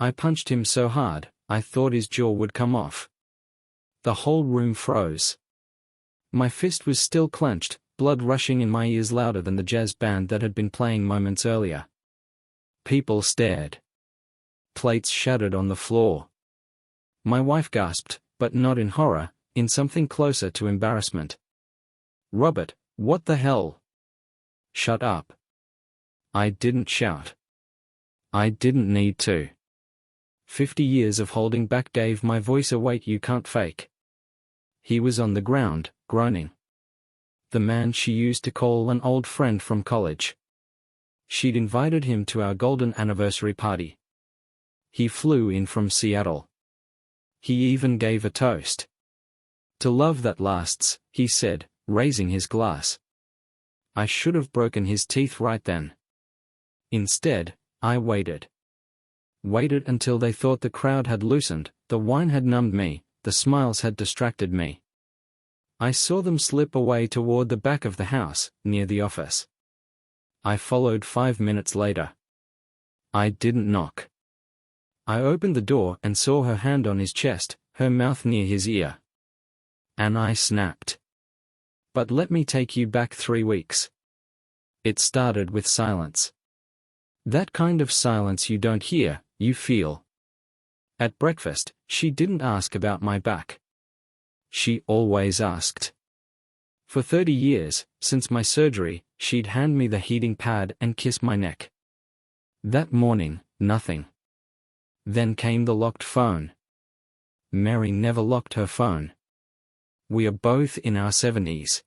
I punched him so hard, I thought his jaw would come off. The whole room froze. My fist was still clenched, blood rushing in my ears louder than the jazz band that had been playing moments earlier. People stared. Plates shattered on the floor. My wife gasped, but not in horror, in something closer to embarrassment. "Robert, what the hell?" "Shut up." I didn't shout. I didn't need to. 50 years of holding back gave my voice a weight you can't fake. He was on the ground, groaning. The man she used to call an old friend from college. She'd invited him to our golden anniversary party. He flew in from Seattle. He even gave a toast. "To love that lasts," he said, raising his glass. I should have broken his teeth right then. Instead, I waited. Waited until they thought the crowd had loosened, the wine had numbed me, the smiles had distracted me. I saw them slip away toward the back of the house, near the office. I followed 5 minutes later. I didn't knock. I opened the door and saw her hand on his chest, her mouth near his ear. And I snapped. But let me take you back 3 weeks. It started with silence. That kind of silence you don't hear, you feel. At breakfast, she didn't ask about my back. She always asked. For 30 years, since my surgery, she'd hand me the heating pad and kiss my neck. That morning, nothing. Then came the locked phone. Mary never locked her phone. We are both in our 70s.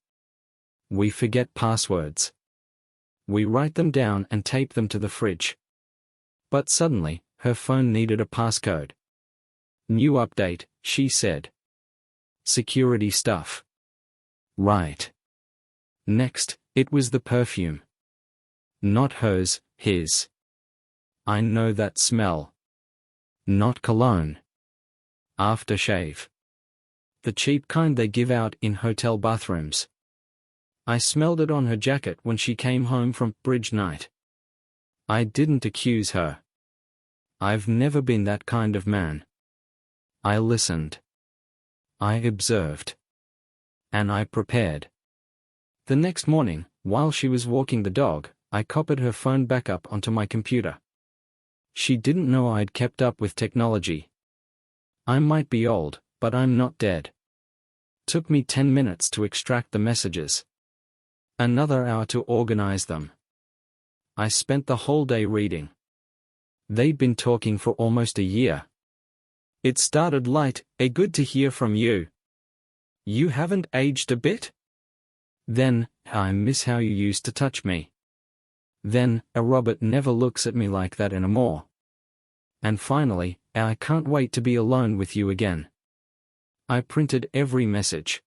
We forget passwords. We write them down and tape them to the fridge. But suddenly, her phone needed a passcode. "New update," she said. "Security stuff." Right. Next, it was the perfume. Not hers, his. I know that smell. Not cologne. Aftershave. The cheap kind they give out in hotel bathrooms. I smelled it on her jacket when she came home from bridge night. I didn't accuse her. I've never been that kind of man. I listened. I observed. And I prepared. The next morning, while she was walking the dog, I copied her phone back up onto my computer. She didn't know I'd kept up with technology. I might be old, but I'm not dead. Took me 10 minutes to extract the messages. Another hour to organize them. I spent the whole day reading. They'd been talking for almost a year. It started light, "Good to hear from you. You haven't aged a bit?" Then, "I miss how you used to touch me." Then, "Robert never looks at me like that anymore." And finally, "I can't wait to be alone with you again." I printed every message.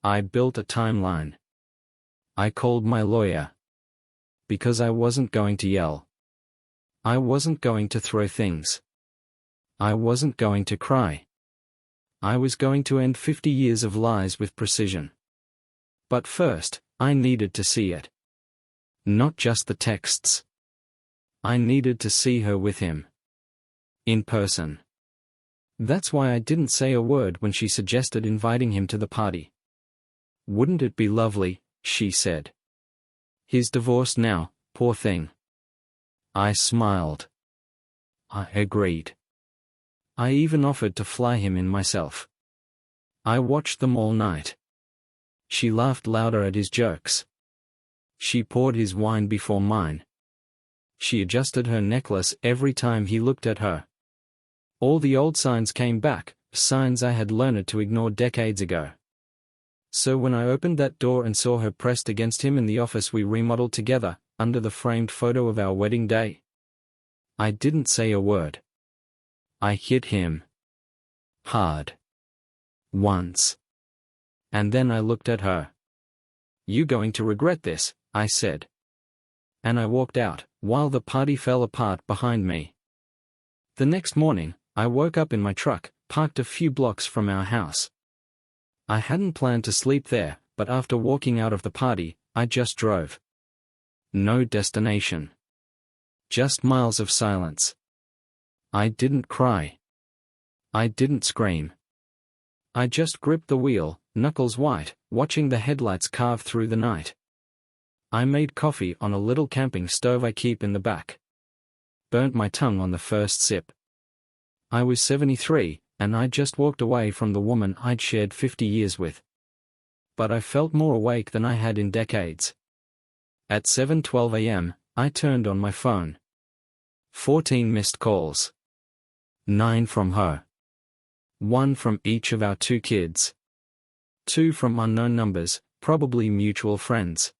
I built a timeline. I called my lawyer. Because I wasn't going to yell. I wasn't going to throw things. I wasn't going to cry. I was going to end 50 years of lies with precision. But first, I needed to see it. Not just the texts. I needed to see her with him. In person. That's why I didn't say a word when she suggested inviting him to the party. "Wouldn't it be lovely?" she said. "He's divorced now, poor thing." I smiled. I agreed. I even offered to fly him in myself. I watched them all night. She laughed louder at his jokes. She poured his wine before mine. She adjusted her necklace every time he looked at her. All the old signs came back, signs I had learned to ignore decades ago. So when I opened that door and saw her pressed against him in the office we remodeled together, under the framed photo of our wedding day, I didn't say a word. I hit him. Hard. Once. And then I looked at her. "You're going to regret this," I said. And I walked out, while the party fell apart behind me. The next morning, I woke up in my truck, parked a few blocks from our house. I hadn't planned to sleep there, but after walking out of the party, I just drove. No destination. Just miles of silence. I didn't cry. I didn't scream. I just gripped the wheel, knuckles white, watching the headlights carve through the night. I made coffee on a little camping stove I keep in the back. Burnt my tongue on the first sip. I was 73, and I just walked away from the woman I'd shared 50 years with. But I felt more awake than I had in decades. At 7:12 a.m., I turned on my phone. 14 missed calls. 9 from her. 1 from each of our 2 kids. 2 from unknown numbers, probably mutual friends.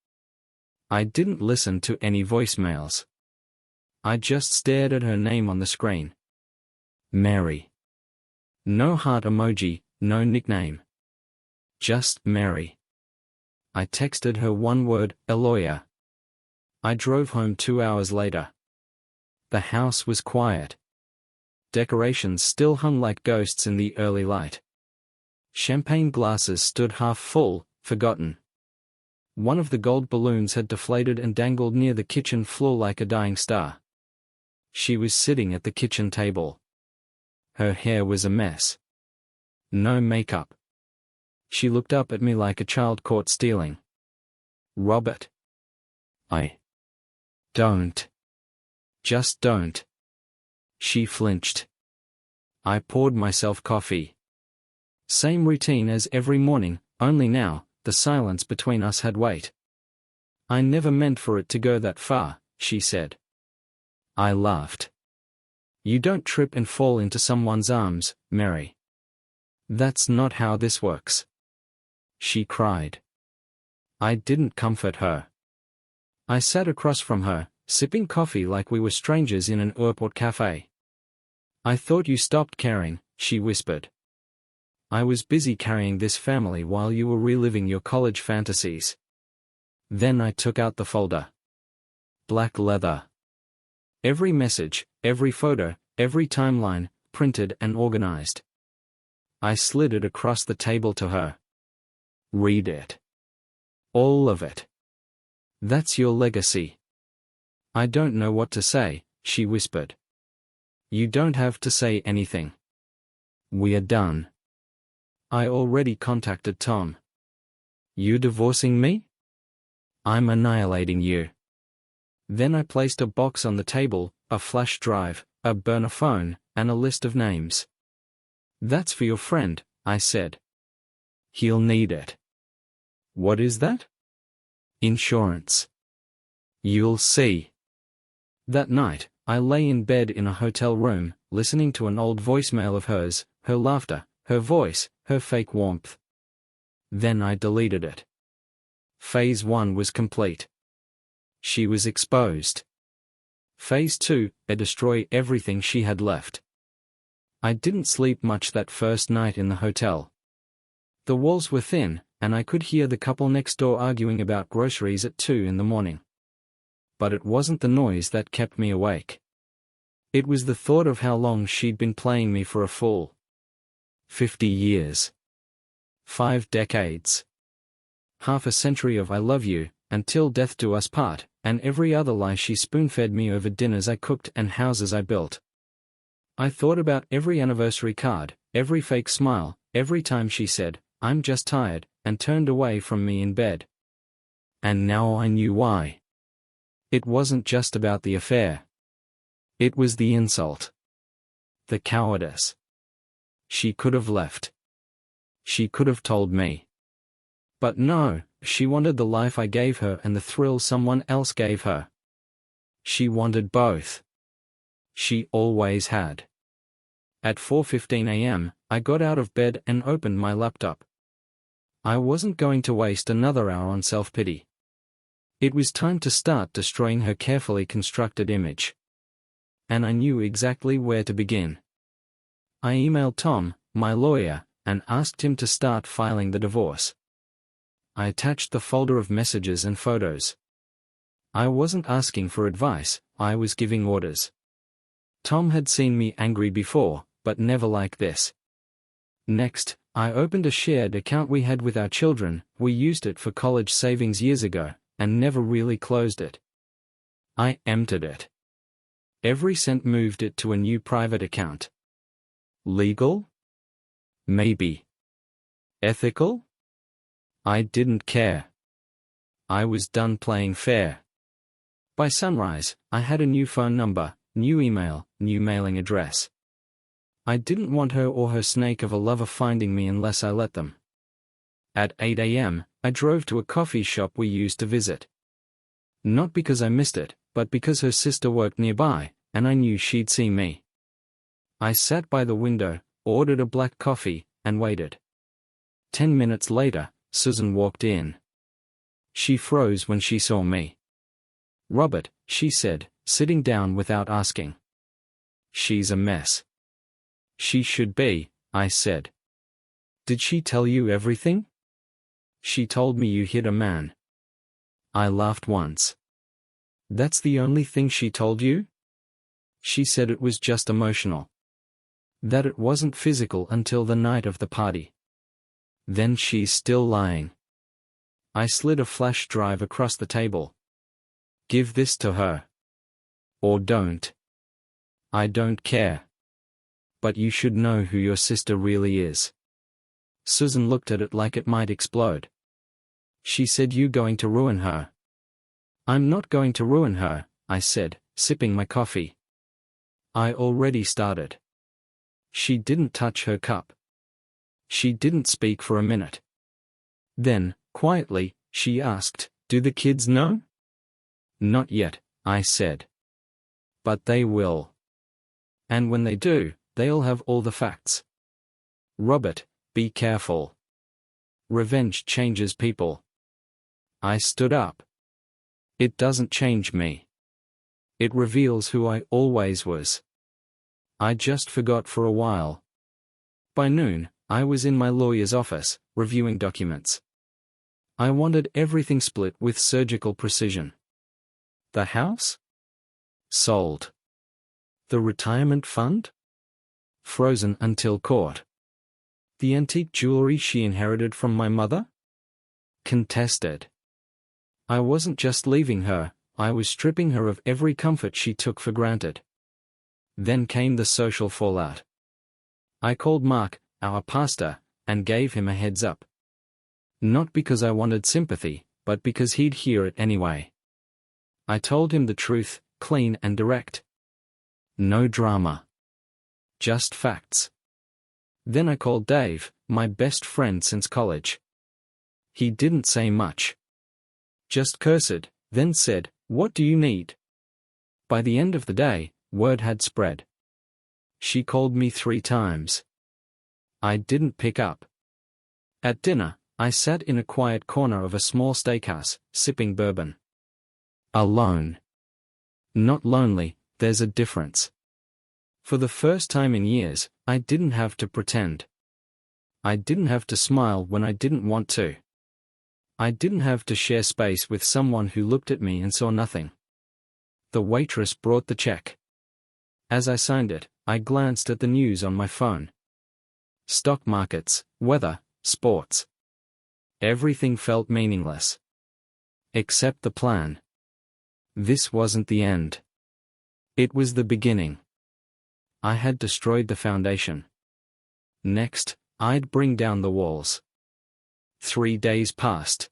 I didn't listen to any voicemails. I just stared at her name on the screen. Mary. No heart emoji, no nickname. Just Mary. I texted her one word, a lawyer. I drove home 2 hours later. The house was quiet. Decorations still hung like ghosts in the early light. Champagne glasses stood half full, forgotten. One of the gold balloons had deflated and dangled near the kitchen floor like a dying star. She was sitting at the kitchen table. Her hair was a mess. No makeup. She looked up at me like a child caught stealing. Robert. I don't. Just don't. She flinched. I poured myself coffee. Same routine as every morning, only now, the silence between us had weight. I never meant for it to go that far, she said. I laughed. You don't trip and fall into someone's arms, Mary. That's not how this works. She cried. I didn't comfort her. I sat across from her, sipping coffee like we were strangers in an airport cafe. I thought you stopped caring, she whispered. I was busy carrying this family while you were reliving your college fantasies. Then I took out the folder. Black leather. Every message, every photo, every timeline, printed and organized. I slid it across the table to her. Read it. All of it. That's your legacy. I don't know what to say, she whispered. You don't have to say anything. We're done. I already contacted Tom. You divorcing me? I'm annihilating you. Then I placed a box on the table, a flash drive, a burner phone, and a list of names. That's for your friend, I said. He'll need it. What is that? Insurance. You'll see. That night, I lay in bed in a hotel room, listening to an old voicemail of hers, her laughter, her voice, her fake warmth. Then I deleted it. Phase 1 was complete. She was exposed. Phase 2, destroy everything she had left. I didn't sleep much that first night in the hotel. The walls were thin, and I could hear the couple next door arguing about groceries at 2 in the morning. But it wasn't the noise that kept me awake. It was the thought of how long she'd been playing me for a fool. 50 years. 5 decades. Half a century of I love you, until death do us part, and every other lie she spoon-fed me over dinners I cooked and houses I built. I thought about every anniversary card, every fake smile, every time she said, I'm just tired, and turned away from me in bed. And now I knew why. It wasn't just about the affair. It was the insult. The cowardice. She could have left. She could have told me. But no, she wanted the life I gave her and the thrill someone else gave her. She wanted both. She always had. At 4:15 a.m., I got out of bed and opened my laptop. I wasn't going to waste another hour on self-pity. It was time to start destroying her carefully constructed image. And I knew exactly where to begin. I emailed Tom, my lawyer, and asked him to start filing the divorce. I attached the folder of messages and photos. I wasn't asking for advice, I was giving orders. Tom had seen me angry before, but never like this. Next, I opened a shared account we had with our children. We used it for college savings years ago, and never really closed it. I emptied it. Every cent moved it to a new private account. Legal? Maybe. Ethical? I didn't care. I was done playing fair. By sunrise, I had a new phone number, new email, new mailing address. I didn't want her or her snake of a lover finding me unless I let them. At 8 a.m., I drove to a coffee shop we used to visit. Not because I missed it, but because her sister worked nearby, and I knew she'd see me. I sat by the window, ordered a black coffee, and waited. 10 minutes later, Susan walked in. She froze when she saw me. "Robert," she said, sitting down without asking. "She's a mess." "She should be," I said. "Did she tell you everything?" "She told me you hit a man." I laughed once. "That's the only thing she told you?" "She said it was just emotional. That it wasn't physical until the night of the party." "Then she's still lying." I slid a flash drive across the table. "Give this to her. Or don't. I don't care. But you should know who your sister really is." Susan looked at it like it might explode. "She said you're going to ruin her." "I'm not going to ruin her," I said, sipping my coffee. "I already started." She didn't touch her cup. She didn't speak for a minute. Then, quietly, she asked, "Do the kids know?" "Not yet," I said. "But they will. And when they do, they'll have all the facts. Robert, be careful. Revenge changes people." I stood up. "It doesn't change me. It reveals who I always was." I just forgot for a while. By noon, I was in my lawyer's office, reviewing documents. I wanted everything split with surgical precision. The house? Sold. The retirement fund? Frozen until court. The antique jewelry she inherited from my mother? Contested. I wasn't just leaving her, I was stripping her of every comfort she took for granted. Then came the social fallout. I called Mark, our pastor, and gave him a heads up. Not because I wanted sympathy, but because he'd hear it anyway. I told him the truth, clean and direct. No drama. Just facts. Then I called Dave, my best friend since college. He didn't say much. Just cursed, then said, "What do you need?" By the end of the day, word had spread. She called me 3 times. I didn't pick up. At dinner, I sat in a quiet corner of a small steakhouse, sipping bourbon. Alone. Not lonely, there's a difference. For the first time in years, I didn't have to pretend. I didn't have to smile when I didn't want to. I didn't have to share space with someone who looked at me and saw nothing. The waitress brought the check. As I signed it, I glanced at the news on my phone. Stock markets, weather, sports. Everything felt meaningless. Except the plan. This wasn't the end. It was the beginning. I had destroyed the foundation. Next, I'd bring down the walls. 3 days passed.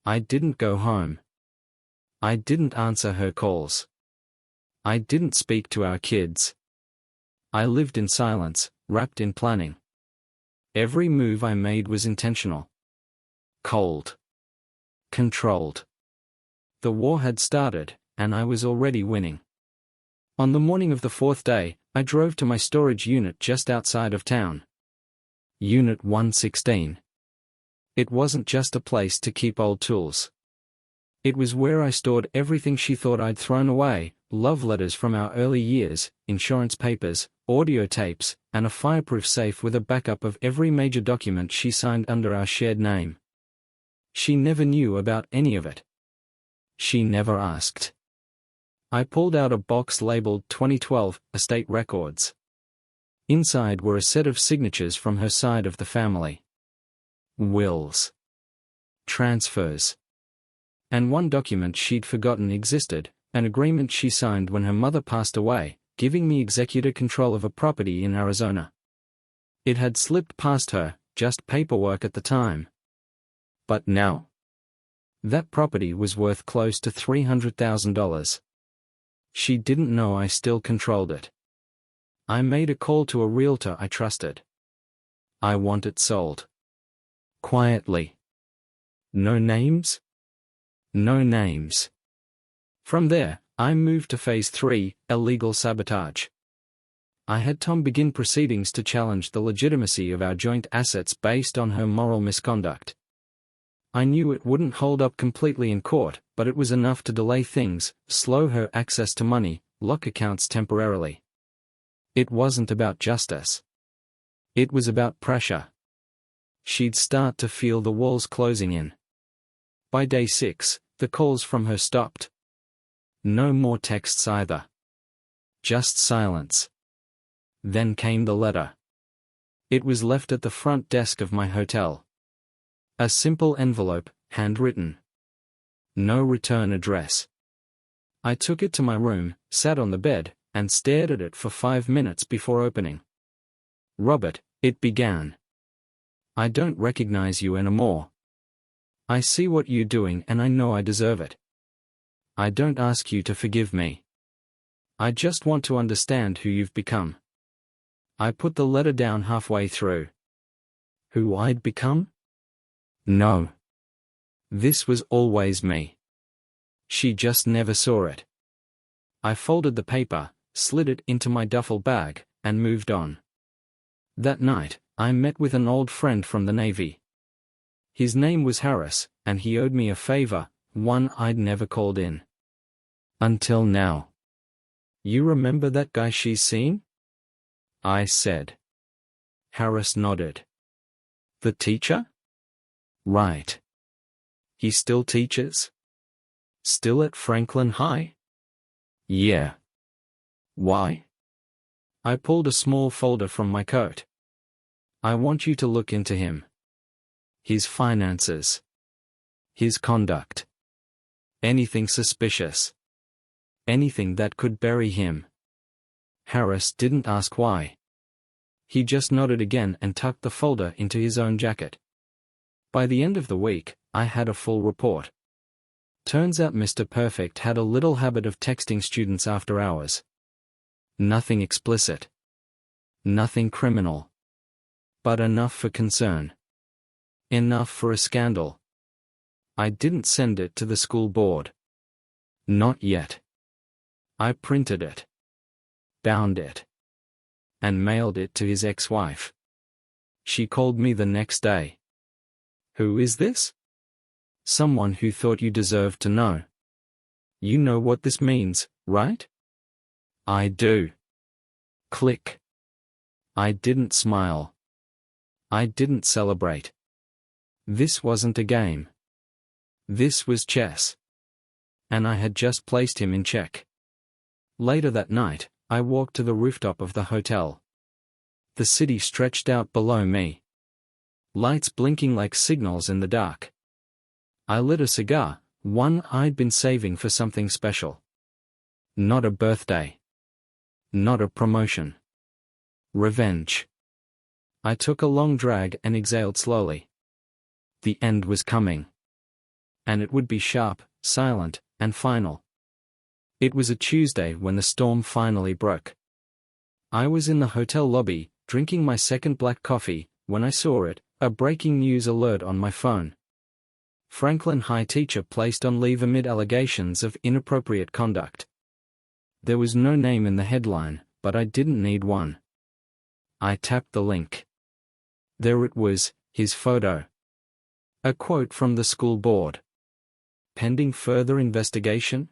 I didn't go home. I didn't answer her calls. I didn't speak to our kids. I lived in silence, wrapped in planning. Every move I made was intentional. Cold. Controlled. The war had started, and I was already winning. On the morning of the 4th day, I drove to my storage unit just outside of town. Unit 116. It wasn't just a place to keep old tools. It was where I stored everything she thought I'd thrown away: love letters from our early years, insurance papers, audio tapes, and a fireproof safe with a backup of every major document she signed under our shared name. She never knew about any of it. She never asked. I pulled out a box labeled 2012 Estate Records. Inside were a set of signatures from her side of the family. Wills. Transfers. And one document she'd forgotten existed, An agreement she signed when her mother passed away, giving me executor control of a property in Arizona. It had slipped past her, just paperwork at the time. But now, that property was worth close to $300,000. She didn't know I still controlled it. I made a call to a realtor I trusted. I want it sold. Quietly. No names? No names. From there, I moved to phase 3, illegal sabotage. I had Tom begin proceedings to challenge the legitimacy of our joint assets based on her moral misconduct. I knew it wouldn't hold up completely in court, but it was enough to delay things, slow her access to money, lock accounts temporarily. It wasn't about justice. It was about pressure. She'd start to feel the walls closing in. By day 6, the calls from her stopped. No more texts either. Just silence. Then came the letter. It was left at the front desk of my hotel. A simple envelope, handwritten. No return address. I took it to my room, sat on the bed, and stared at it for 5 minutes before opening. Robert, it began. I don't recognize you anymore. I see what you're doing and I know I deserve it. I don't ask you to forgive me. I just want to understand who you've become. I put the letter down halfway through. Who I'd become? No. This was always me. She just never saw it. I folded the paper, slid it into my duffel bag, and moved on. That night, I met with an old friend from the Navy. His name was Harris, and he owed me a favor, one I'd never called in. Until now. You remember that guy she's seen? I said. Harris nodded. The teacher? Right. He still teaches? Still at Franklin High? Yeah. Why? I pulled a small folder from my coat. I want you to look into him. His finances. His conduct. Anything suspicious. Anything that could bury him. Harris didn't ask why. He just nodded again and tucked the folder into his own jacket. By the end of the week, I had a full report. Turns out Mr. Perfect had a little habit of texting students after hours. Nothing explicit. Nothing criminal. But enough for concern. Enough for a scandal. I didn't send it to the school board. Not yet. I printed it. Bound it. And mailed it to his ex-wife. She called me the next day. Who is this? Someone who thought you deserved to know. You know what this means, right? I do. Click. I didn't smile. I didn't celebrate. This wasn't a game. This was chess. And I had just placed him in check. Later that night, I walked to the rooftop of the hotel. The city stretched out below me. Lights blinking like signals in the dark. I lit a cigar, one I'd been saving for something special. Not a birthday. Not a promotion. Revenge. I took a long drag and exhaled slowly. The end was coming. And it would be sharp, silent, and final. It was a Tuesday when the storm finally broke. I was in the hotel lobby, drinking my second black coffee, when I saw it, a breaking news alert on my phone. Franklin High teacher placed on leave amid allegations of inappropriate conduct. There was no name in the headline, but I didn't need one. I tapped the link. There it was, his photo. A quote from the school board. Pending further investigation?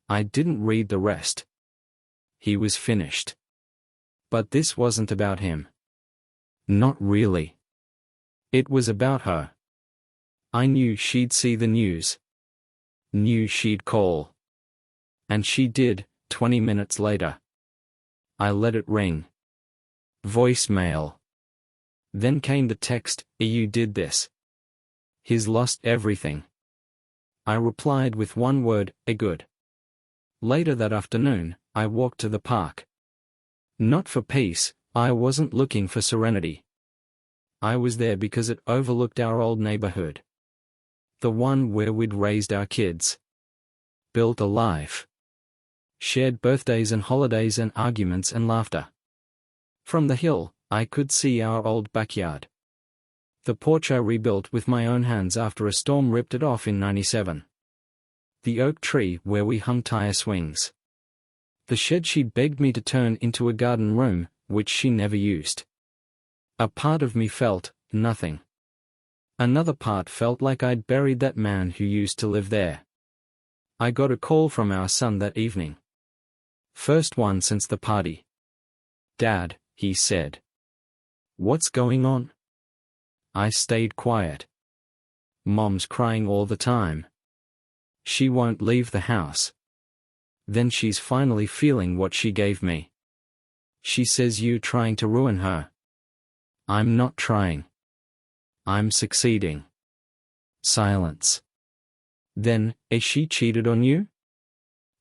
I didn't read the rest. He was finished. But this wasn't about him. Not really. It was about her. I knew she'd see the news. Knew she'd call. And she did, 20 minutes later. I let it ring. Voicemail. Then came the text, "You did this. He's lost everything." I replied with one word, "good." Later that afternoon, I walked to the park. Not for peace, I wasn't looking for serenity. I was there because it overlooked our old neighborhood. The one where we'd raised our kids. Built a life. Shared birthdays and holidays and arguments and laughter. From the hill, I could see our old backyard. The porch I rebuilt with my own hands after a storm ripped it off in '97. The oak tree where we hung tire swings. The shed she'd begged me to turn into a garden room, which she never used. A part of me felt nothing. Another part felt like I'd buried that man who used to live there. I got a call from our son that evening. First one since the party. "Dad," he said. "What's going on?" I stayed quiet. "Mom's crying all the time. She won't leave the house. Then she's finally feeling what she gave me. She says you're trying to ruin her." "I'm not trying. I'm succeeding." Silence. "Then, is she cheated on you?"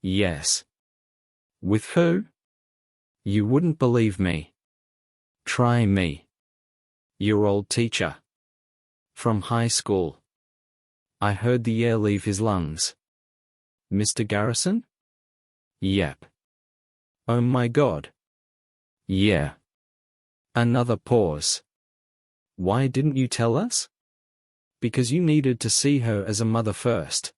"Yes." "With who?" "You wouldn't believe me. Try me." "Your old teacher. From high school. I heard the air leave his lungs." "Mr. Garrison?" "Yep." "Oh my God." "Yeah." Another pause. "Why didn't you tell us?" "Because you needed to see her as a mother first.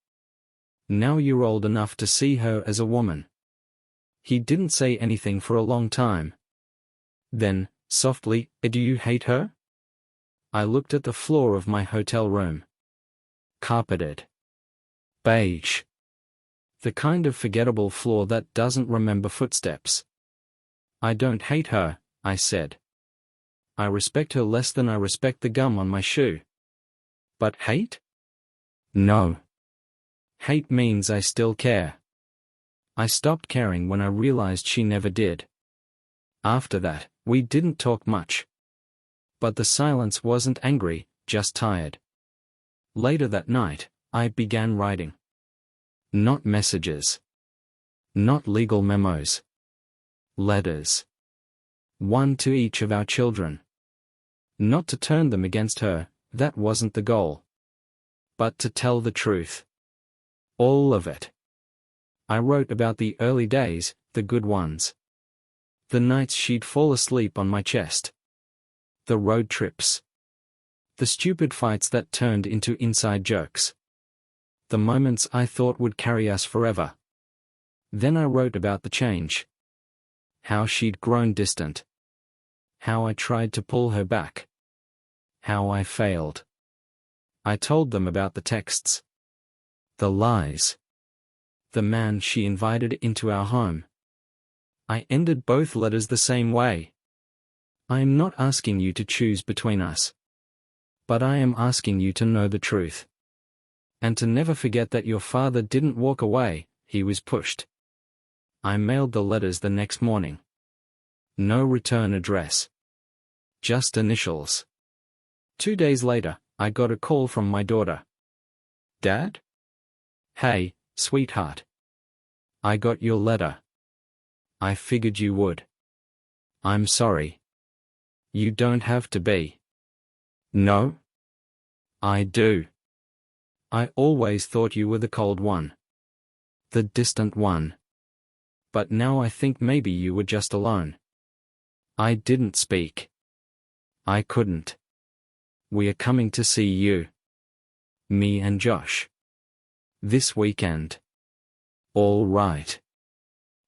Now you're old enough to see her as a woman." He didn't say anything for a long time. Then, softly, "Do you hate her?" I looked at the floor of my hotel room. Carpeted. Beige. The kind of forgettable floor that doesn't remember footsteps. "I don't hate her," I said. "I respect her less than I respect the gum on my shoe." "But hate?" "No. Hate means I still care." I stopped caring when I realized she never did. After that, we didn't talk much. But the silence wasn't angry, just tired. Later that night, I began writing. Not messages. Not legal memos. Letters. One to each of our children. Not to turn them against her, that wasn't the goal. But to tell the truth. All of it. I wrote about the early days, the good ones. The nights she'd fall asleep on my chest. The road trips. The stupid fights that turned into inside jokes. The moments I thought would carry us forever. Then I wrote about the change. How she'd grown distant. How I tried to pull her back. How I failed. I told them about the texts. The lies. The man she invited into our home. I ended both letters the same way. I am not asking you to choose between us. But I am asking you to know the truth. And to never forget that your father didn't walk away, he was pushed. I mailed the letters the next morning. No return address. Just initials. 2 days later, I got a call from my daughter. "Dad? Hey, sweetheart. I got your letter. I figured you would. I'm sorry. You don't have to be." "No? I do. I always thought you were the cold one. The distant one. But now I think maybe you were just alone." I didn't speak. I couldn't. "We are coming to see you. Me and Josh. This weekend." "All right."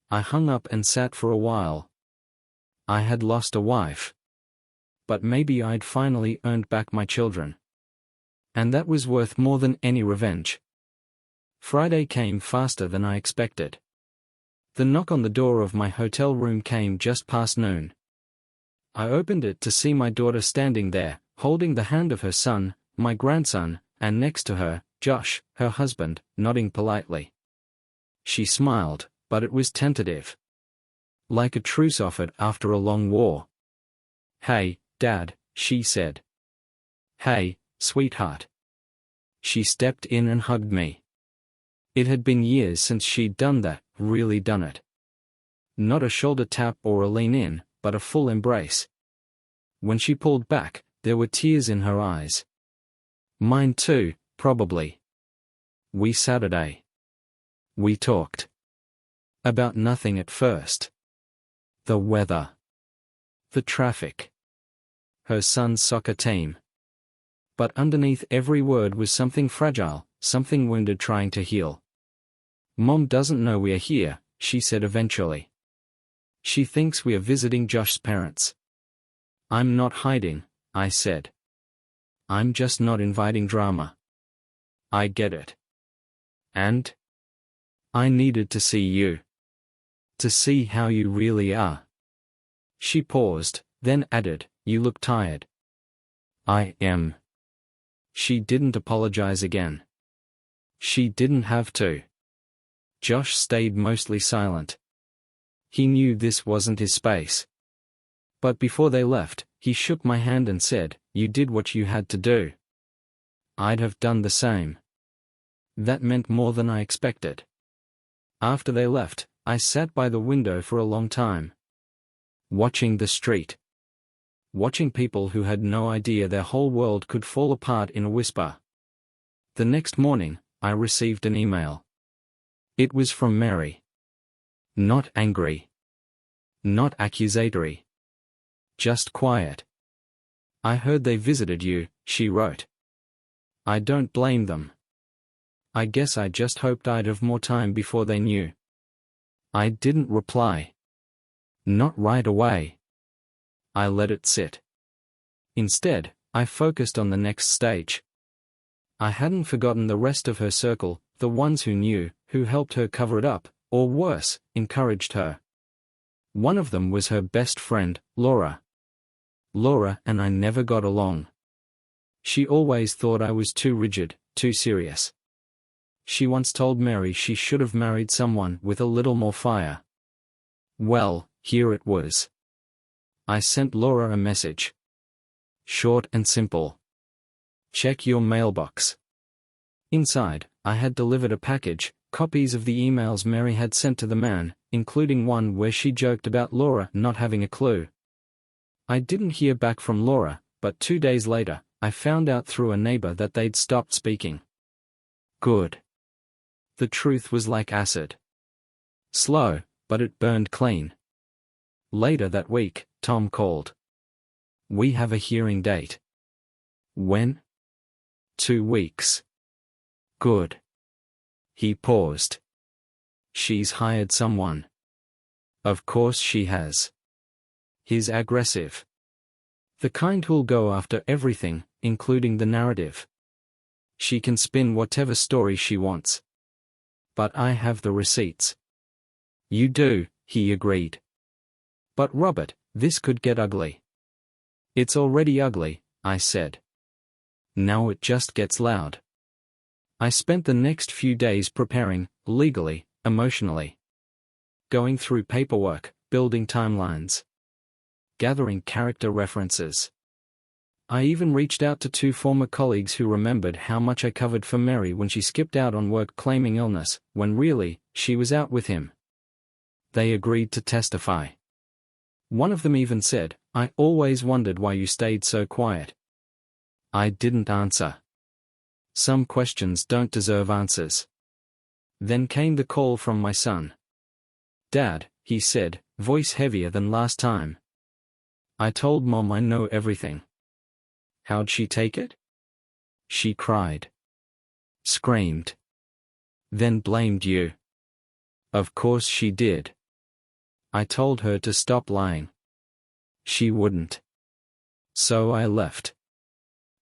I hung up and sat for a while. I had lost a wife. But maybe I'd finally earned back my children. And that was worth more than any revenge. Friday came faster than I expected. The knock on the door of my hotel room came just past noon. I opened it to see my daughter standing there, holding the hand of her son, my grandson, and next to her, Josh, her husband, nodding politely. She smiled, but it was tentative. Like a truce offered after a long war. "Hey, Dad," she said. "Hey, sweetheart." She stepped in and hugged me. It had been years since she'd done that, really done it. Not a shoulder tap or a lean in, but a full embrace. When she pulled back, there were tears in her eyes. Mine too, probably. Saturday. We talked. About nothing at first. The weather. The traffic. Her son's soccer team. But underneath every word was something fragile, something wounded trying to heal. Mom doesn't know we are here, she said eventually. She thinks we are visiting Josh's parents. I'm not hiding, I said. I'm just not inviting drama. I get it. And? I needed to see you. To see how you really are. She paused, then added, you look tired. I am. She didn't apologize again. She didn't have to. Josh stayed mostly silent. He knew this wasn't his space. But before they left, he shook my hand and said, you did what you had to do. I'd have done the same. That meant more than I expected. After they left, I sat by the window for a long time. Watching the street. Watching people who had no idea their whole world could fall apart in a whisper. The next morning, I received an email. It was from Mary. Not angry. Not accusatory. Just quiet. I heard they visited you, she wrote. I don't blame them. I guess I just hoped I'd have more time before they knew. I didn't reply. Not right away. I let it sit. Instead, I focused on the next stage. I hadn't forgotten the rest of her circle, the ones who knew, who helped her cover it up, or worse, encouraged her. One of them was her best friend, Laura. Laura and I never got along. She always thought I was too rigid, too serious. She once told Mary she should have married someone with a little more fire. Well, here it was. I sent Laura a message. Short and simple. Check your mailbox. Inside, I had delivered a package, copies of the emails Mary had sent to the man, including one where she joked about Laura not having a clue. I didn't hear back from Laura, but 2 days later, I found out through a neighbor that they'd stopped speaking. Good. The truth was like acid. Slow, but it burned clean. Later that week, Tom called. We have a hearing date. When? 2 weeks. Good. He paused. She's hired someone. Of course she has. He's aggressive. The kind who'll go after everything, including the narrative. She can spin whatever story she wants. But I have the receipts. You do, he agreed. But Robert, this could get ugly. It's already ugly, I said. Now it just gets loud. I spent the next few days preparing, legally, emotionally. Going through paperwork, building timelines. Gathering character references. I even reached out to 2 former colleagues who remembered how much I covered for Mary when she skipped out on work claiming illness, when really, she was out with him. They agreed to testify. One of them even said, I always wondered why you stayed so quiet. I didn't answer. Some questions don't deserve answers. Then came the call from my son. Dad, he said, voice heavier than last time. I told Mom I know everything. How'd she take it? She cried. Screamed. Then blamed you. Of course she did. I told her to stop lying. She wouldn't. So I left.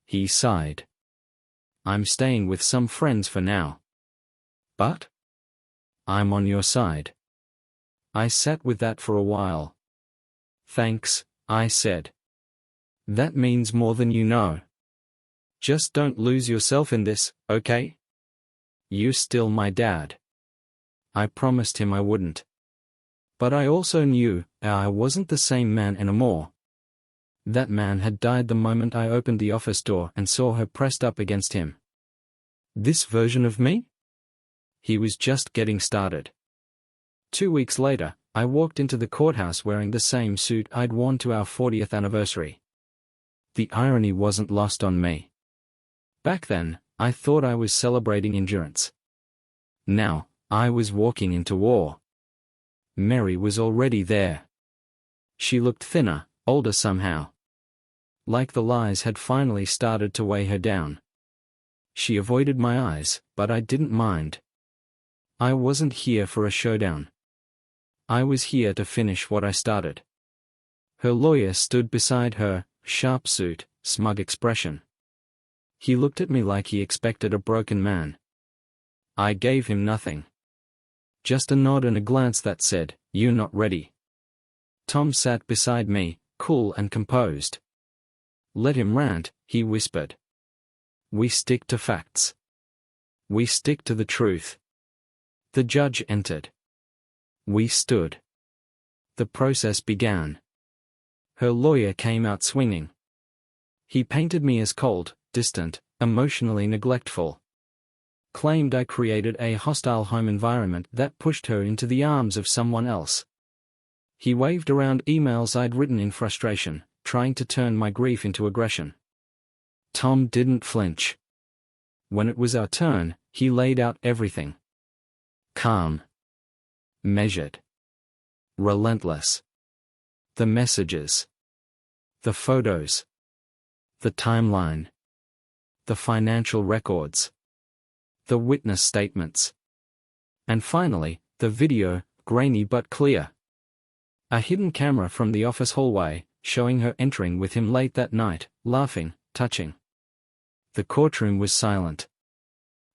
He sighed. I'm staying with some friends for now. But? I'm on your side. I sat with that for a while. Thanks, I said. That means more than you know. Just don't lose yourself in this, okay? You're still my dad. I promised him I wouldn't. But I also knew I wasn't the same man anymore. That man had died the moment I opened the office door and saw her pressed up against him. This version of me? he was just getting started. 2 weeks later, I walked into the courthouse wearing the same suit I'd worn to our 40th anniversary. The irony wasn't lost on me. Back then, I thought I was celebrating endurance. Now, I was walking into war. Mary was already there. She looked thinner, older somehow. Like the lies had finally started to weigh her down. She avoided my eyes, but I didn't mind. I wasn't here for a showdown. I was here to finish what I started. Her lawyer stood beside her, sharp suit, smug expression. He looked at me like he expected a broken man. I gave him nothing. Just a nod and a glance that said, "You're not ready." Tom sat beside me, cool and composed. "Let him rant," he whispered. "We stick to facts. We stick to the truth." The judge entered. We stood. The process began. Her lawyer came out swinging. He painted me as cold, distant, emotionally neglectful. Claimed I created a hostile home environment that pushed her into the arms of someone else. He waved around emails I'd written in frustration, trying to turn my grief into aggression. Tom didn't flinch. When it was our turn, he laid out everything. Calm. Measured. Relentless. The messages. The photos. The timeline. The financial records. The witness statements. And finally, the video, grainy but clear. A hidden camera from the office hallway, showing her entering with him late that night, laughing, touching. The courtroom was silent.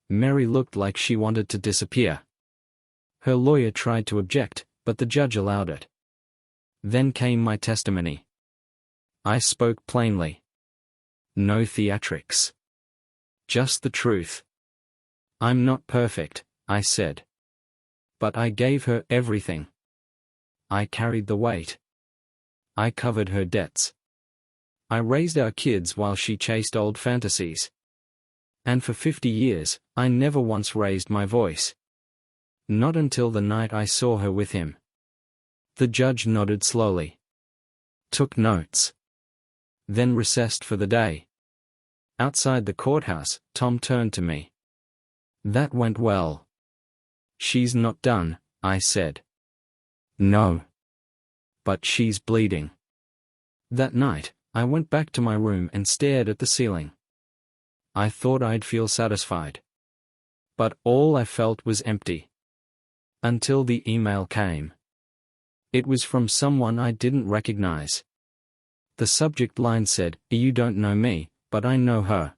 Mary looked like she wanted to disappear. Her lawyer tried to object, but the judge allowed it. Then came my testimony. I spoke plainly. No theatrics. Just the truth. "I'm not perfect," I said. But I gave her everything. I carried the weight. I covered her debts. I raised our kids while she chased old fantasies. And for 50 years, I never once raised my voice. Not until the night I saw her with him. The judge nodded slowly. Took notes. Then recessed for the day. Outside the courthouse, Tom turned to me. "That went well." "She's not done," I said. "No. But she's bleeding." That night, I went back to my room and stared at the ceiling. I thought I'd feel satisfied. But all I felt was empty. Until the email came. It was from someone I didn't recognize. The subject line said, "You don't know me, but I know her."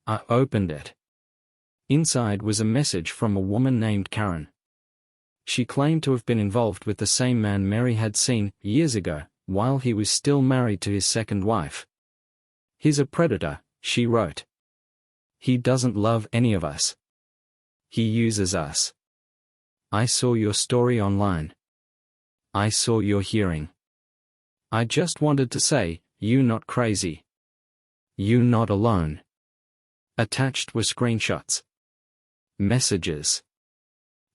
I opened it. Inside was a message from a woman named Karen. She claimed to have been involved with the same man Mary had seen, years ago, while he was still married to his second wife. "He's a predator," she wrote. "He doesn't love any of us. He uses us. I saw your story online. I saw your hearing. I just wanted to say, you're not crazy. You're not alone." Attached were screenshots. Messages.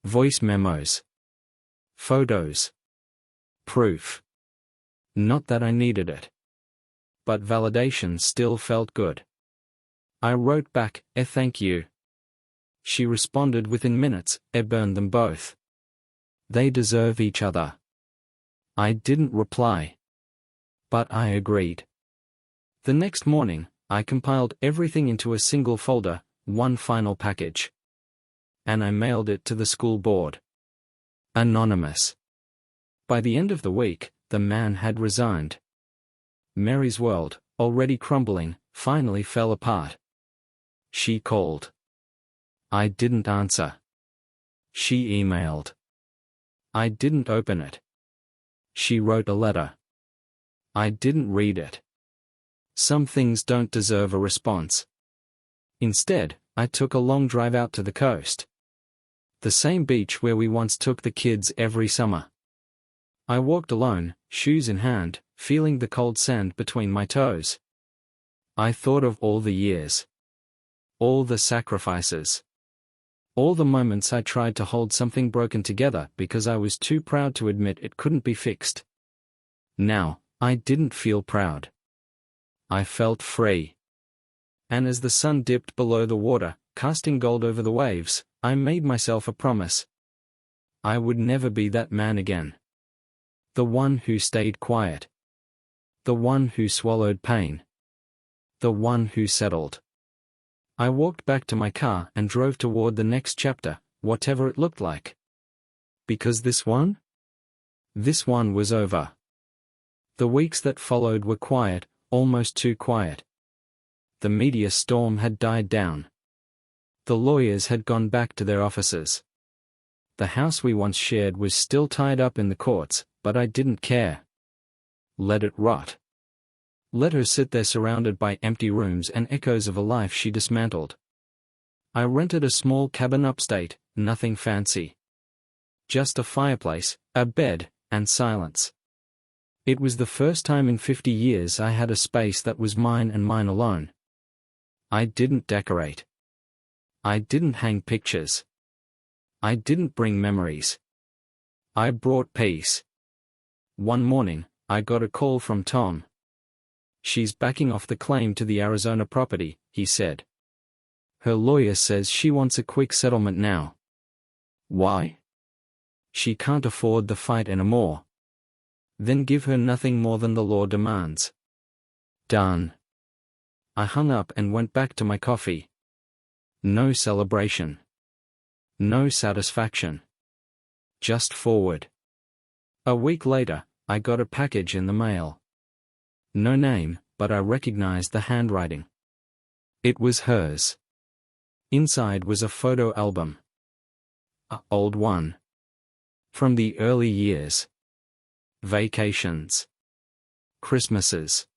Voice memos. Photos. Proof. Not that I needed it. But validation still felt good. I wrote back, "Thank you." She responded within minutes, "Burned them both. They deserve each other." I didn't reply. But I agreed. The next morning, I compiled everything into a single folder, one final package. And I mailed it to the school board. Anonymous. By the end of the week, the man had resigned. Mary's world, already crumbling, finally fell apart. She called. I didn't answer. She emailed. I didn't open it. She wrote a letter. I didn't read it. Some things don't deserve a response. Instead, I took a long drive out to the coast. The same beach where we once took the kids every summer. I walked alone, shoes in hand, feeling the cold sand between my toes. I thought of all the years. All the sacrifices. All the moments I tried to hold something broken together because I was too proud to admit it couldn't be fixed. Now, I didn't feel proud. I felt free. And as the sun dipped below the water, casting gold over the waves, I made myself a promise. I would never be that man again. The one who stayed quiet. The one who swallowed pain. The one who settled. I walked back to my car and drove toward the next chapter, whatever it looked like. Because this one was over. The weeks that followed were quiet, almost too quiet. The media storm had died down. The lawyers had gone back to their offices. The house we once shared was still tied up in the courts, but I didn't care. Let it rot. Let her sit there surrounded by empty rooms and echoes of a life she dismantled. I rented a small cabin upstate, nothing fancy. Just a fireplace, a bed, and silence. It was the first time in 50 years I had a space that was mine and mine alone. I didn't decorate. I didn't hang pictures. I didn't bring memories. I brought peace. One morning, I got a call from Tom. "She's backing off the claim to the Arizona property," he said. "Her lawyer says she wants a quick settlement now." "Why?" "She can't afford the fight anymore." "Then give her nothing more than the law demands." Done. I hung up and went back to my coffee. No celebration. No satisfaction. Just forward. A week later, I got a package in the mail. No name, but I recognized the handwriting. It was hers. Inside was a photo album. An old one. From the early years. Vacations. Christmases.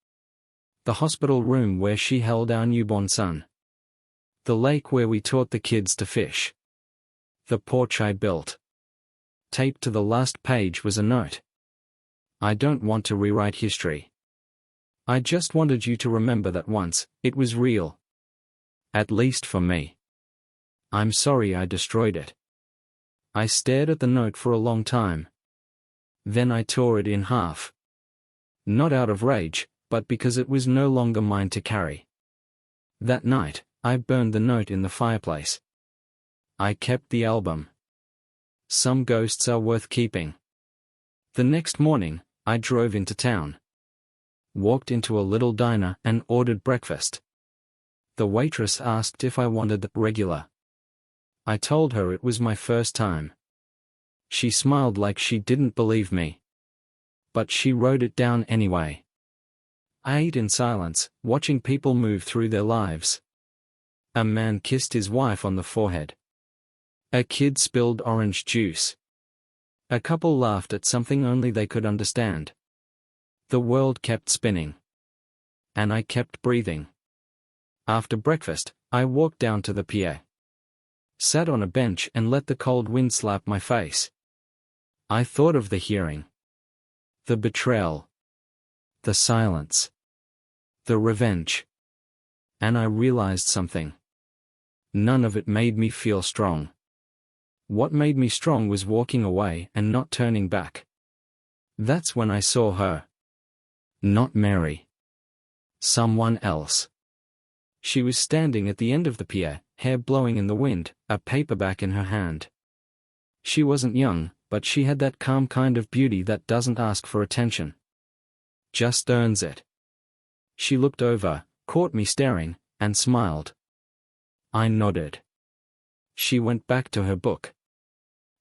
The hospital room where she held our newborn son. The lake where we taught the kids to fish. The porch I built. Taped to the last page was a note. "I don't want to rewrite history. I just wanted you to remember that once, it was real. At least for me. I'm sorry I destroyed it." I stared at the note for a long time. Then I tore it in half. Not out of rage, but because it was no longer mine to carry. That night, I burned the note in the fireplace. I kept the album. Some ghosts are worth keeping. The next morning, I drove into town. Walked into a little diner and ordered breakfast. The waitress asked if I wanted the regular. I told her it was my first time. She smiled like she didn't believe me. But she wrote it down anyway. I ate in silence, watching people move through their lives. A man kissed his wife on the forehead. A kid spilled orange juice. A couple laughed at something only they could understand. The world kept spinning. And I kept breathing. After breakfast, I walked down to the pier. Sat on a bench and let the cold wind slap my face. I thought of the hearing. The betrayal. The silence. The revenge. And I realized something. None of it made me feel strong. What made me strong was walking away and not turning back. That's when I saw her. Not Mary. Someone else. She was standing at the end of the pier, hair blowing in the wind, a paperback in her hand. She wasn't young, but she had that calm kind of beauty that doesn't ask for attention. Just earns it. She looked over, caught me staring, and smiled. I nodded. She went back to her book.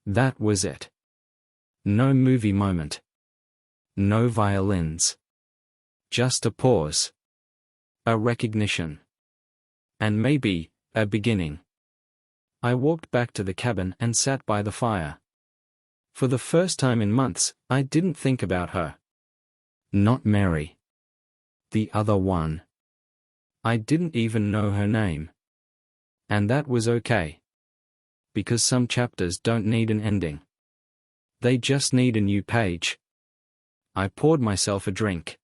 That was it. No movie moment. No violins. Just a pause. A recognition. And maybe, a beginning. I walked back to the cabin and sat by the fire. For the first time in months, I didn't think about her. Not Mary. The other one. I didn't even know her name. And that was okay. Because some chapters don't need an ending. They just need a new page. I poured myself a drink.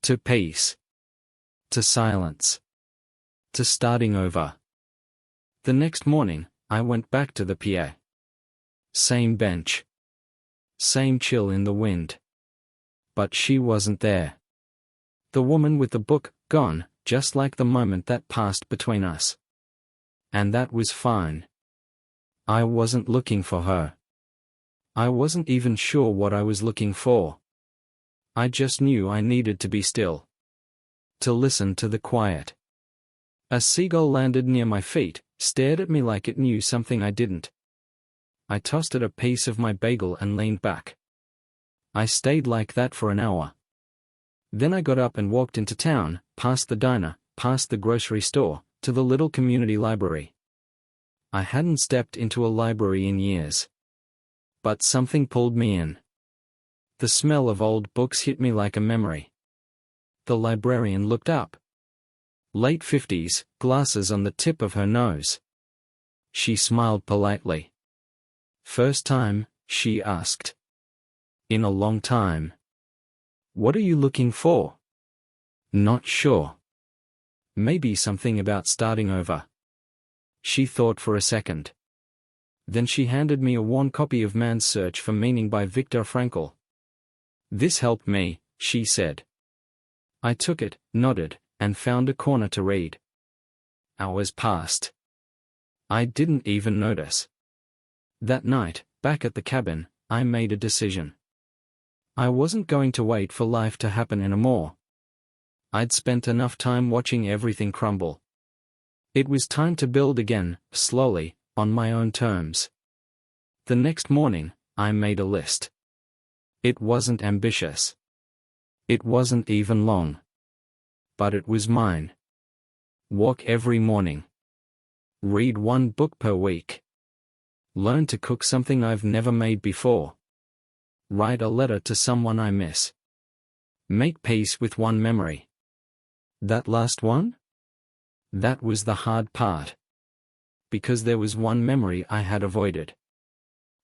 To peace. To silence. To starting over. The next morning, I went back to the pier. Same bench. Same chill in the wind. But she wasn't there. The woman with the book, gone, just like the moment that passed between us. And that was fine. I wasn't looking for her. I wasn't even sure what I was looking for. I just knew I needed to be still. To listen to the quiet. A seagull landed near my feet, stared at me like it knew something I didn't. I tossed it a piece of my bagel and leaned back. I stayed like that for an hour. Then I got up and walked into town, past the diner, past the grocery store, to the little community library. I hadn't stepped into a library in years. But something pulled me in. The smell of old books hit me like a memory. The librarian looked up. Late 50s, glasses on the tip of her nose. She smiled politely. First time, she asked. In a long time. What are you looking for? Not sure. Maybe something about starting over. She thought for a second. Then she handed me a worn copy of Man's Search for Meaning by Viktor Frankl. This helped me, she said. I took it, nodded, and found a corner to read. Hours passed. I didn't even notice. That night, back at the cabin, I made a decision. I wasn't going to wait for life to happen anymore. I'd spent enough time watching everything crumble. It was time to build again, slowly, on my own terms. The next morning, I made a list. It wasn't ambitious. It wasn't even long. But it was mine. Walk every morning. Read one book per week. Learn to cook something I've never made before. Write a letter to someone I miss. Make peace with one memory. That last one? That was the hard part. Because there was one memory I had avoided.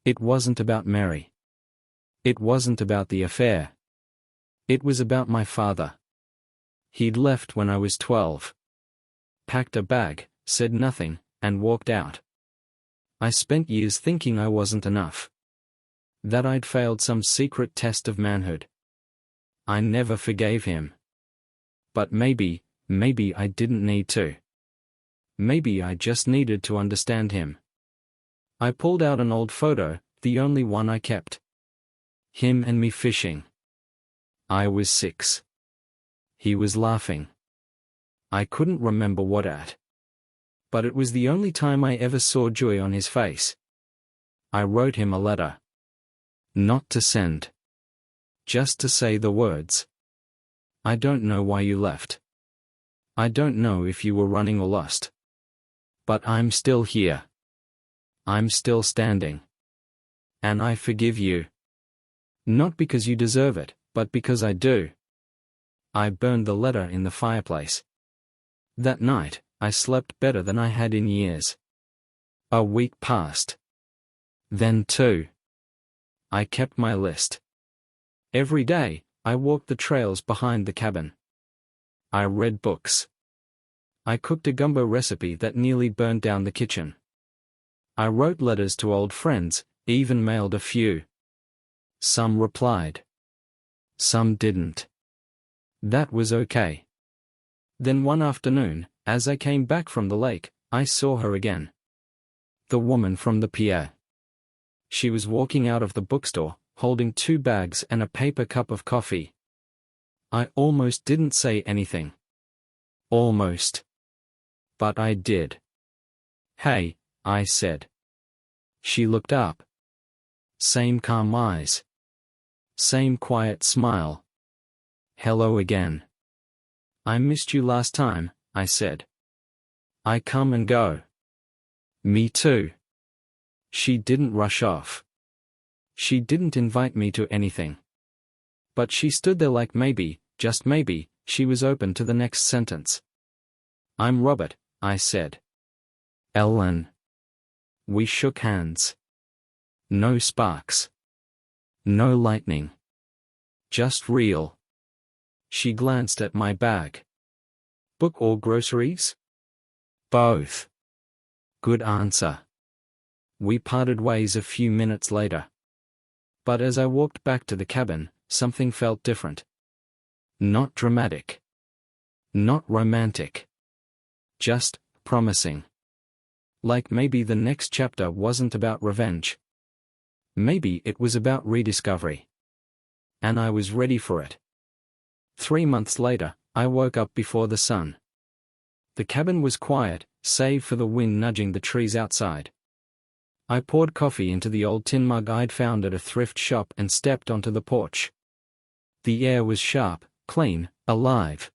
It wasn't about Mary. It wasn't about the affair. It was about my father. He'd left when I was 12. Packed a bag, said nothing, and walked out. I spent years thinking I wasn't enough. That I'd failed some secret test of manhood. I never forgave him. But maybe I didn't need to. Maybe I just needed to understand him. I pulled out an old photo, the only one I kept. Him and me fishing. I was 6. He was laughing. I couldn't remember what at. But it was the only time I ever saw joy on his face. I wrote him a letter. Not to send. Just to say the words. I don't know why you left. I don't know if you were running or lost. But I'm still here. I'm still standing. And I forgive you. Not because you deserve it, but because I do. I burned the letter in the fireplace. That night, I slept better than I had in years. A week passed. Then 2. I kept my list. Every day, I walked the trails behind the cabin. I read books. I cooked a gumbo recipe that nearly burned down the kitchen. I wrote letters to old friends, even mailed a few. Some replied. Some didn't. That was okay. Then one afternoon, as I came back from the lake, I saw her again. The woman from the pier. She was walking out of the bookstore, holding 2 bags and a paper cup of coffee. I almost didn't say anything. Almost. But I did. Hey, I said. She looked up. Same calm eyes. Same quiet smile. Hello again. I missed you last time, I said. I come and go. Me too. She didn't rush off. She didn't invite me to anything. But she stood there like maybe, just maybe, she was open to the next sentence. I'm Robert, I said. Ellen. We shook hands. No sparks. No lightning. Just real. She glanced at my bag. Book or groceries? Both. Good answer. We parted ways a few minutes later. But as I walked back to the cabin, something felt different. Not dramatic. Not romantic. Just promising. Like maybe the next chapter wasn't about revenge. Maybe it was about rediscovery. And I was ready for it. 3 months later, I woke up before the sun. The cabin was quiet, save for the wind nudging the trees outside. I poured coffee into the old tin mug I'd found at a thrift shop and stepped onto the porch. The air was sharp, clean, alive.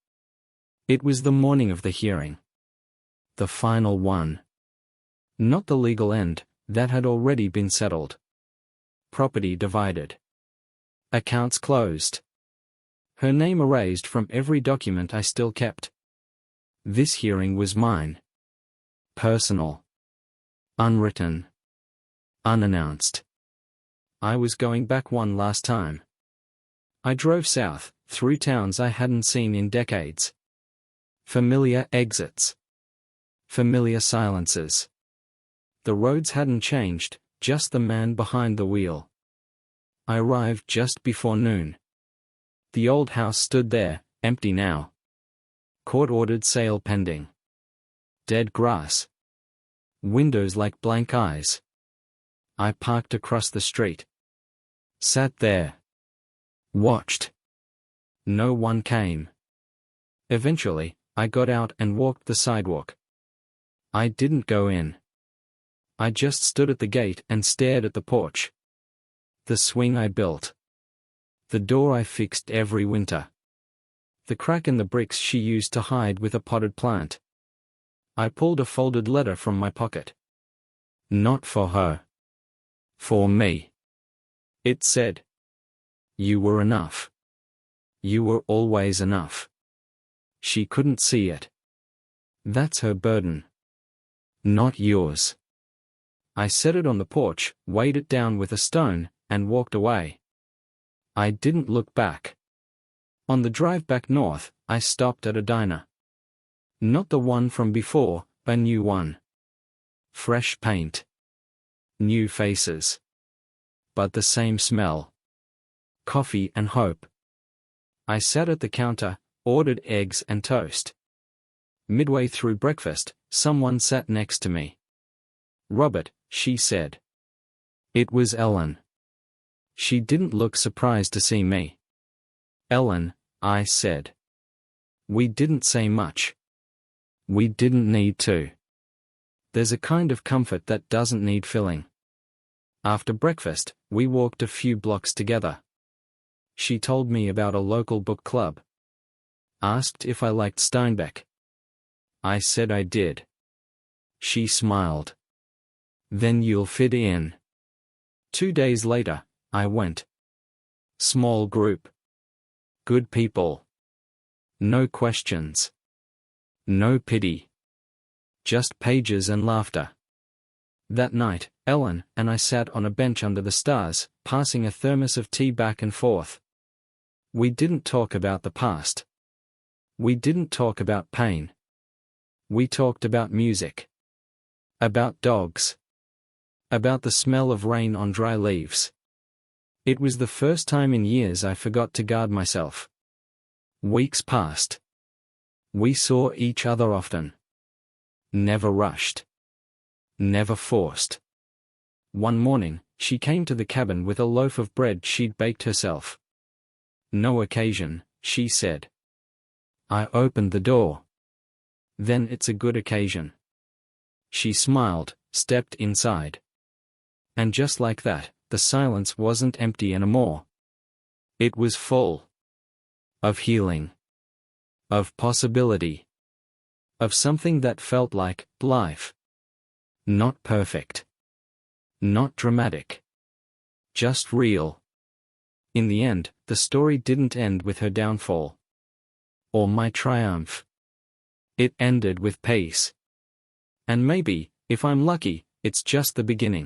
It was the morning of the hearing. The final one. Not the legal end, that had already been settled. Property divided. Accounts closed. Her name erased from every document I still kept. This hearing was mine. Personal. Unwritten. Unannounced. I was going back one last time. I drove south, through towns I hadn't seen in decades. Familiar exits. Familiar silences. The roads hadn't changed, just the man behind the wheel. I arrived just before noon. The old house stood there, empty now. Court-ordered sale pending. Dead grass. Windows like blank eyes. I parked across the street. Sat there. Watched. No one came. Eventually, I got out and walked the sidewalk. I didn't go in. I just stood at the gate and stared at the porch. The swing I built. The door I fixed every winter. The crack in the bricks she used to hide with a potted plant. I pulled a folded letter from my pocket. Not for her. For me. It said, "You were enough. You were always enough." She couldn't see it. That's her burden. Not yours. I set it on the porch, weighed it down with a stone, and walked away. I didn't look back. On the drive back north, I stopped at a diner. Not the one from before, a new one. Fresh paint. New faces. But the same smell. Coffee and hope. I sat at the counter, ordered eggs and toast. Midway through breakfast, someone sat next to me. "Robert," she said. It was Ellen. She didn't look surprised to see me. "Ellen," I said. We didn't say much. We didn't need to. There's a kind of comfort that doesn't need filling. After breakfast, we walked a few blocks together. She told me about a local book club. Asked if I liked Steinbeck. I said I did. She smiled. "Then you'll fit in." 2 days later, I went. Small group. Good people. No questions. No pity. Just pages and laughter. That night, Ellen and I sat on a bench under the stars, passing a thermos of tea back and forth. We didn't talk about the past. We didn't talk about pain. We talked about music. About dogs. About the smell of rain on dry leaves. It was the first time in years I forgot to guard myself. Weeks passed. We saw each other often. Never rushed. Never forced. One morning, she came to the cabin with a loaf of bread she'd baked herself. "No occasion," she said. I opened the door. "Then it's a good occasion." She smiled, stepped inside. And just like that, the silence wasn't empty anymore. It was full. Of healing. Of possibility. Of something that felt like life. Not perfect. Not dramatic. Just real. In the end, the story didn't end with her downfall. Or my triumph. It ended with peace. And maybe, if I'm lucky, it's just the beginning.